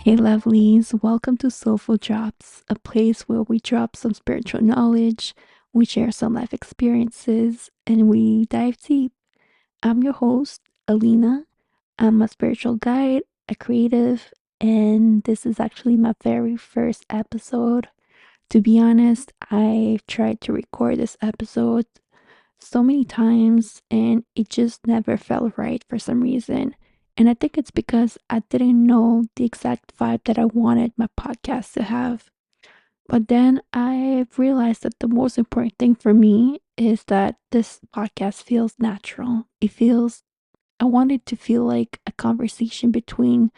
Hey, lovelies, welcome to Soulful Drops, a place where we drop some spiritual knowledge, we share some life experiences, and we dive deep. I'm your host, Alina. I'm a spiritual guide, a creative, and this is actually my very first episode. To be honest, I've tried to record this episode so many times and it just never felt right for some reason. And I think it's because I didn't know the exact vibe that I wanted my podcast to have. But then I realized that the most important thing for me is that this podcast feels natural. I want it to feel like a conversation between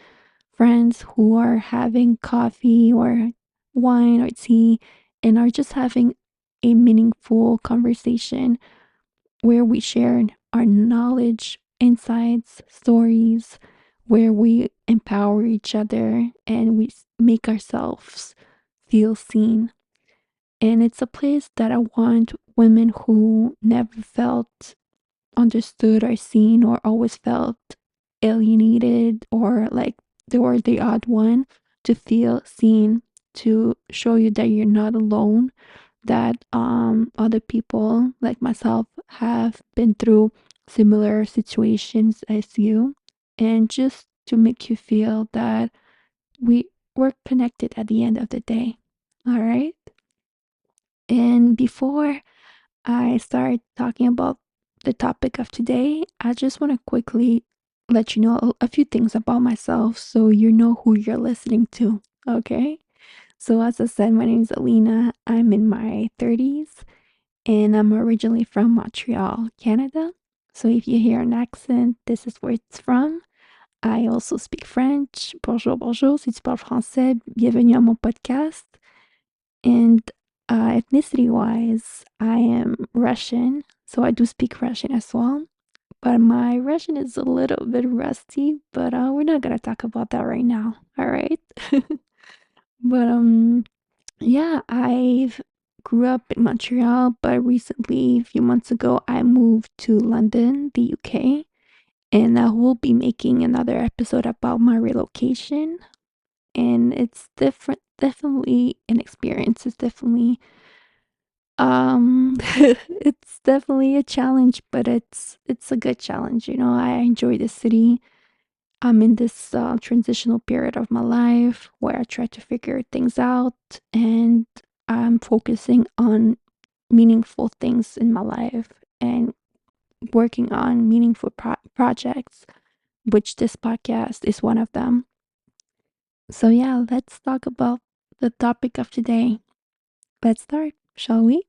friends who are having coffee or wine or tea and are just having a meaningful conversation where we share our knowledge, insights, stories, where we empower each other and we make ourselves feel seen. And it's a place that I want women who never felt understood or seen or always felt alienated or like they were the odd one to feel seen, to show you that you're not alone, that other people like myself have been through similar situations as you, and just to make you feel that we're connected at the end of the day. All right. And before I start talking about the topic of today, I just want to quickly let you know a few things about myself so you know who you're listening to. Okay. So, as I said, my name is Alina. I'm in my 30s and I'm originally from Montreal, Canada. So, if you hear an accent, this is where it's from. I also speak French. Bonjour, bonjour. Si tu parles français, bienvenue à mon podcast. And ethnicity wise, I am Russian. So, I do speak Russian as well. But my Russian is a little bit rusty, but we're not going to talk about that right now. All right. But yeah, I've grew up in Montreal, but recently, a few months ago, I moved to London, the UK, and I will be making another episode about my relocation. And it's different, definitely an experience. It's definitely it's definitely a challenge, but it's a good challenge. You know, I enjoy the city. I'm in this transitional period of my life where I try to figure things out and I'm focusing on meaningful things in my life and working on meaningful projects, which this podcast is one of them. So, yeah, let's talk about the topic of today. Let's start, shall we?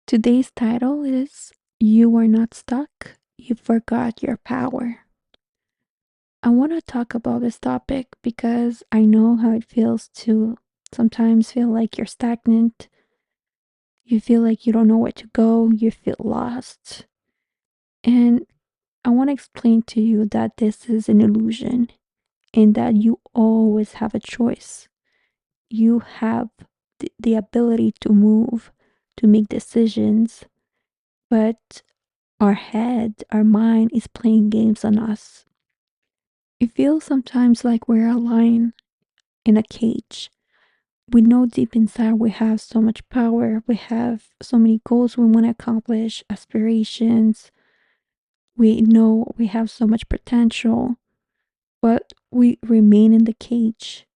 Today's title is You Are Not Stuck, You Forgot Your Power. I want to talk about this topic because I know how it feels to sometimes feel like you're stagnant. You feel like you don't know where to go. You feel lost. And I want to explain to you that this is an illusion and that you always have a choice. You have the ability to move, to make decisions, but our head, our mind is playing games on us. It feels sometimes like we're a lion in a cage. We know deep inside we have so much power, we have so many goals we want to accomplish, aspirations. We know we have so much potential, but we remain in the cage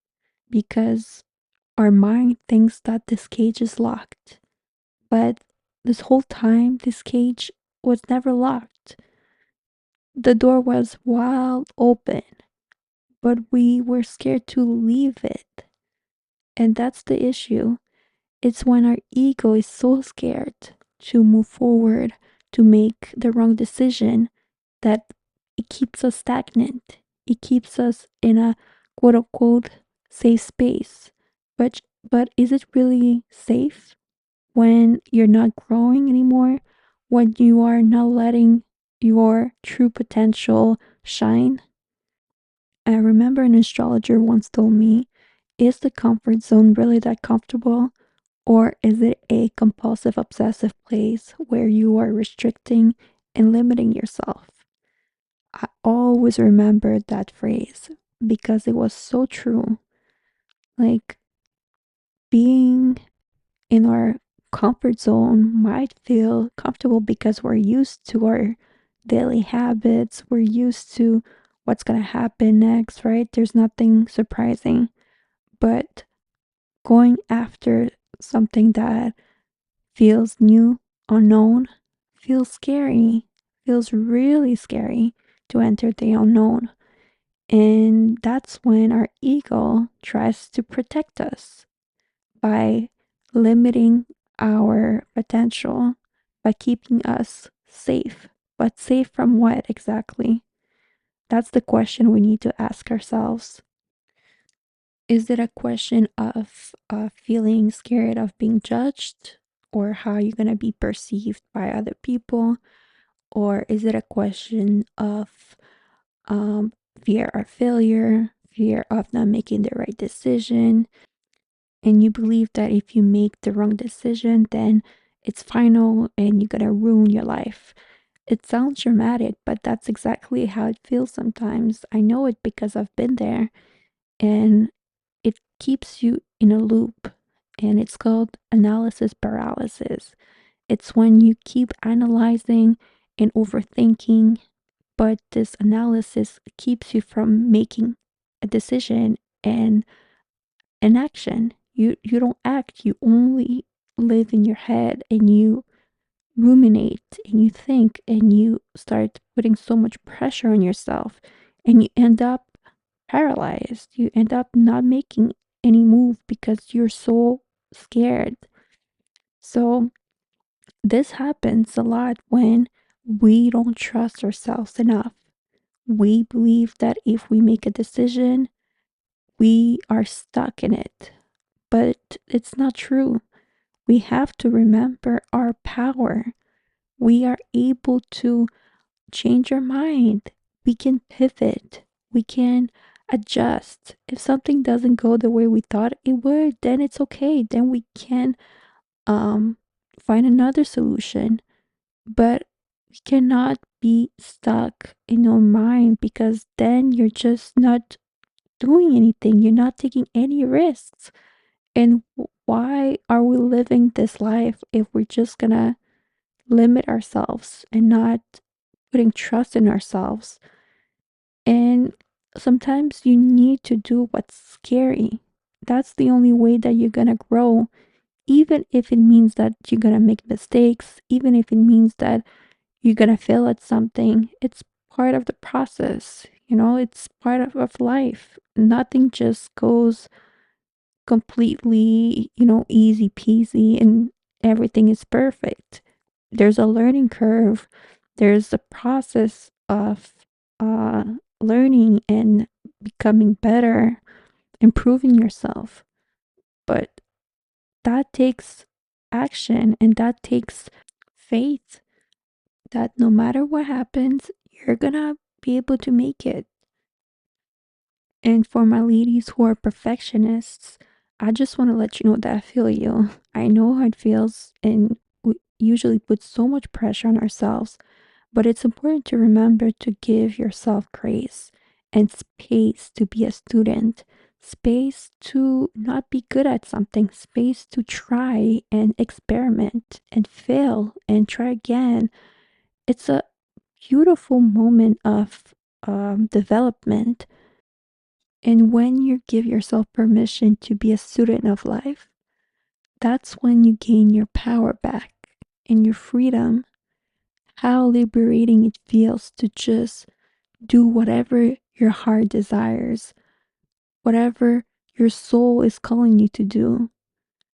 because our mind thinks that this cage is locked. But this whole time, this cage was never locked. The door was wide open, but we were scared to leave it. And that's the issue. It's when our ego is so scared to move forward, to make the wrong decision, that it keeps us stagnant. It keeps us in a quote unquote safe space. But is it really safe when you're not growing anymore? When you are not letting your true potential shine? I remember an astrologer once told me, is the comfort zone really that comfortable? Or is it a compulsive, obsessive place where you are restricting and limiting yourself? I always remember that phrase because it was so true. Like, being in our comfort zone might feel comfortable because we're used to our daily habits, we're used to what's going to happen next, right? There's nothing surprising. But going after something that feels new, unknown, feels scary, feels really scary to enter the unknown. And that's when our ego tries to protect us by limiting our potential, by keeping us safe. But safe from what exactly? That's the question we need to ask ourselves. Is it a question of feeling scared of being judged or how you're going to be perceived by other people? Or is it a question of um, fear of failure, fear of not making the right decision? And you believe that if you make the wrong decision, then it's final and you're going to ruin your life. It sounds dramatic, but that's exactly how it feels sometimes. I know it because I've been there. And it keeps you in a loop, and it's called analysis paralysis. It's when you keep analyzing and overthinking, but this analysis keeps you from making a decision and an action. You don't act, you only live in your head and you ruminate and you think and you start putting so much pressure on yourself and you end up paralyzed. You end up not making any move because you're so scared. So, this happens a lot when we don't trust ourselves enough. We believe that if we make a decision, we are stuck in it. But it's not true. We have to remember our power. We are able to change our mind. We can pivot. We can adjust. If something doesn't go the way we thought it would, then it's okay. Then we can um find another solution. But we cannot be stuck in our mind because then you're just not doing anything. You're not taking any risks. And why are we living this life if we're just gonna limit ourselves and not putting trust in ourselves? And sometimes you need to do what's scary. That's the only way that you're gonna grow, even if it means that you're gonna make mistakes, even if it means that you're gonna fail at something. It's part of the process, it's part of life. Nothing just goes completely, easy peasy and everything is perfect. There's a learning curve, there's a process of uh, learning and becoming better, improving yourself. But that takes action and that takes faith that no matter what happens, you're gonna be able to make it. And for my ladies who are perfectionists, I just want to let you know that I feel you. I know how it feels, and we usually put so much pressure on ourselves, but it's important to remember to give yourself grace and space to be a student, space to not be good at something, space to try and experiment and fail and try again. It's a beautiful moment of development. And when you give yourself permission to be a student of life, that's when you gain your power back and your freedom. How liberating it feels to just do whatever your heart desires, whatever your soul is calling you to do.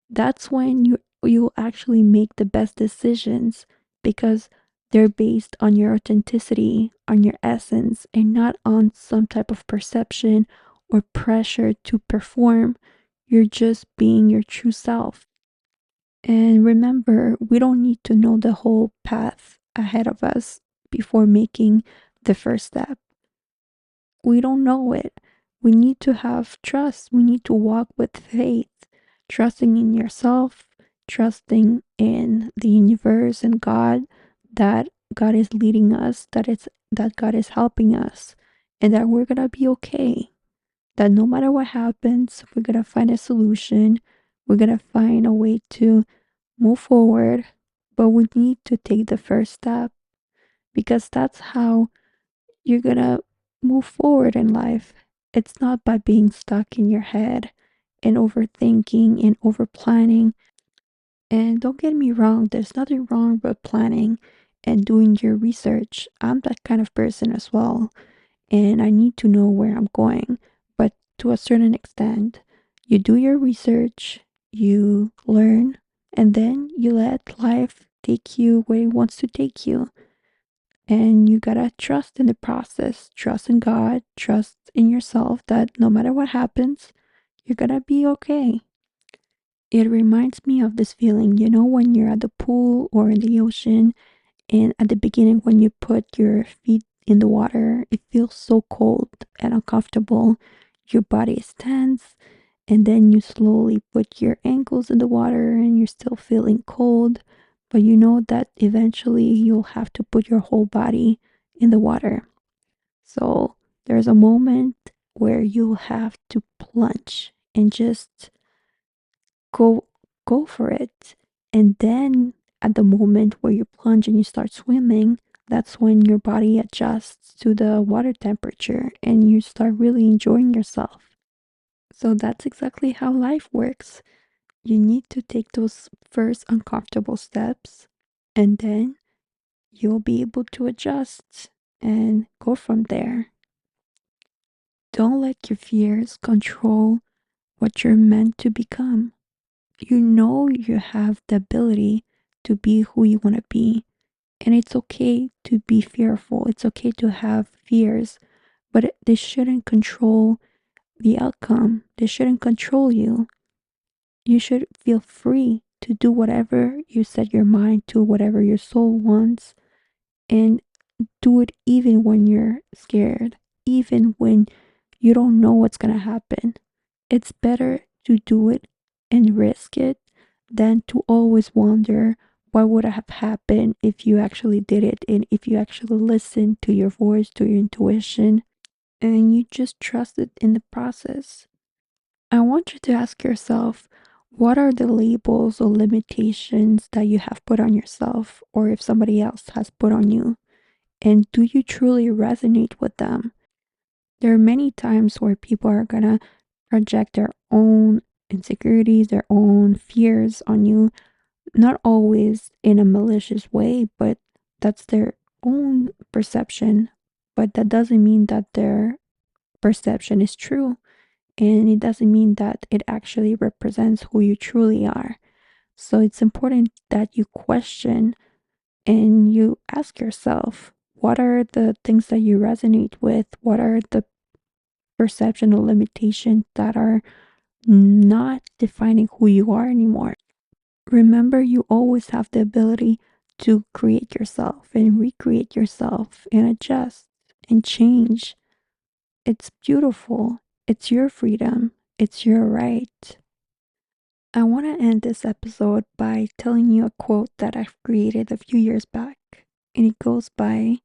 That's when you actually make the best decisions because they're based on your authenticity, on your essence, and not on some type of perception or pressure to perform. You're just being your true self. And remember, we don't need to know the whole path ahead of us before making the first step. We don't know it. We need to have trust. We need to walk with faith, trusting in yourself, trusting in the universe and God, that God is leading us, that God is helping us, and that we're gonna be okay. that no matter what happens, we're going to find a solution. We're going to find a way to move forward, but we need to take the first step because that's how you're going to move forward in life. It's not by being stuck in your head and overthinking and over planning. And don't get me wrong, there's nothing wrong with planning and doing your research. I'm that kind of person as well, and I need to know where I'm going. But to a certain extent, you do your research, you learn, and then you let life take you where it wants to take you. And you gotta trust in the process, trust in God, trust in yourself that no matter what happens, you're gonna be okay. It reminds me of this feeling, when you're at the pool or in the ocean, and at the beginning, when you put your feet in the water, it feels so cold and uncomfortable. Your body is tense, and then you slowly put your ankles in the water and you're still feeling cold, but you know that eventually you'll have to put your whole body in the water. So there's a moment where you'll have to plunge and just go go for it. And then at the moment where you plunge and you start swimming, that's when your body adjusts to the water temperature and you start really enjoying yourself. So that's exactly how life works. You need to take those first uncomfortable steps, and then you'll be able to adjust and go from there. Don't let your fears control what you're meant to become. You know you have the ability to be who you want to be, and it's okay to be fearful. It's okay to have fears, but they shouldn't control the outcome. They shouldn't control you. You should feel free to do whatever you set your mind to, whatever your soul wants, and do it even when you're scared, even when you don't know what's going to happen. It's better to do it and risk it than to always wonder what would have happened if you actually did it and if you actually listened to your voice, to your intuition, and you just trusted in the process. I want you to ask yourself, what are the labels or limitations that you have put on yourself, or if somebody else has put on you? And do you truly resonate with them? There are many times where people are gonna project their own insecurities, their own fears on you, not always in a malicious way, but that's their own perception. But that doesn't mean that their perception is true. And it doesn't mean that it actually represents who you truly are. So it's important that you question and you ask yourself, what are the things that you resonate with? What are the perception or limitations that are not defining who you are anymore? Remember, you always have the ability to create yourself and recreate yourself and adjust and change. It's beautiful. It's your freedom. It's your right. I want to end this episode by telling you a quote that I've created a few years back. And it goes by,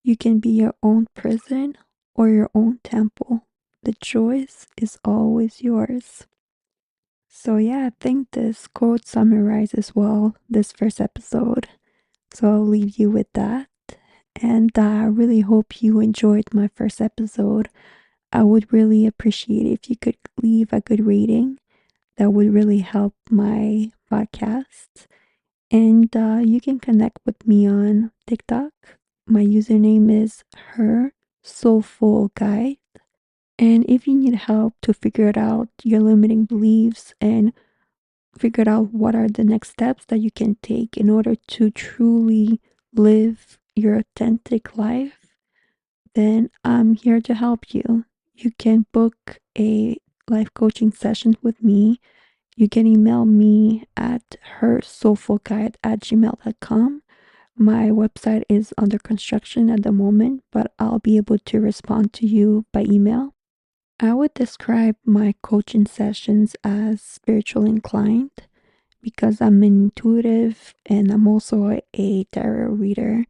you can be your own prison or your own temple. The choice is always yours. So, yeah, I think this quote summarizes well this first episode. So, I'll leave you with that. And I really hope you enjoyed my first episode. I would really appreciate it if you could leave a good rating. That would really help my podcast. And you can connect with me on TikTok. My username is HerSoulfulGuide. And if you need help to figure it out, your limiting beliefs, and figure out what are the next steps that you can take in order to truly live your authentic life, then I'm here to help you. You can book a life coaching session with me. You can email me at hersoulfulguide@gmail.com. My website is under construction at the moment, but I'll be able to respond to you by email. I would describe my coaching sessions as spiritual inclined because I'm intuitive and I'm also a tarot reader.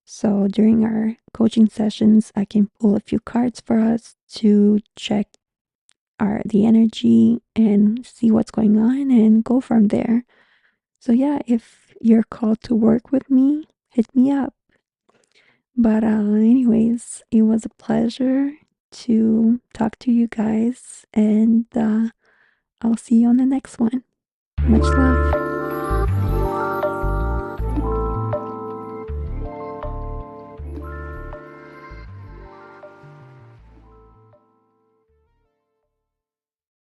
So during our coaching sessions, I can pull a few cards for us to check the energy and see what's going on and go from there. So yeah, if you're called to work with me, hit me up. But anyways, it was a pleasure to talk to you guys, and I'll see you on the next one. Much love.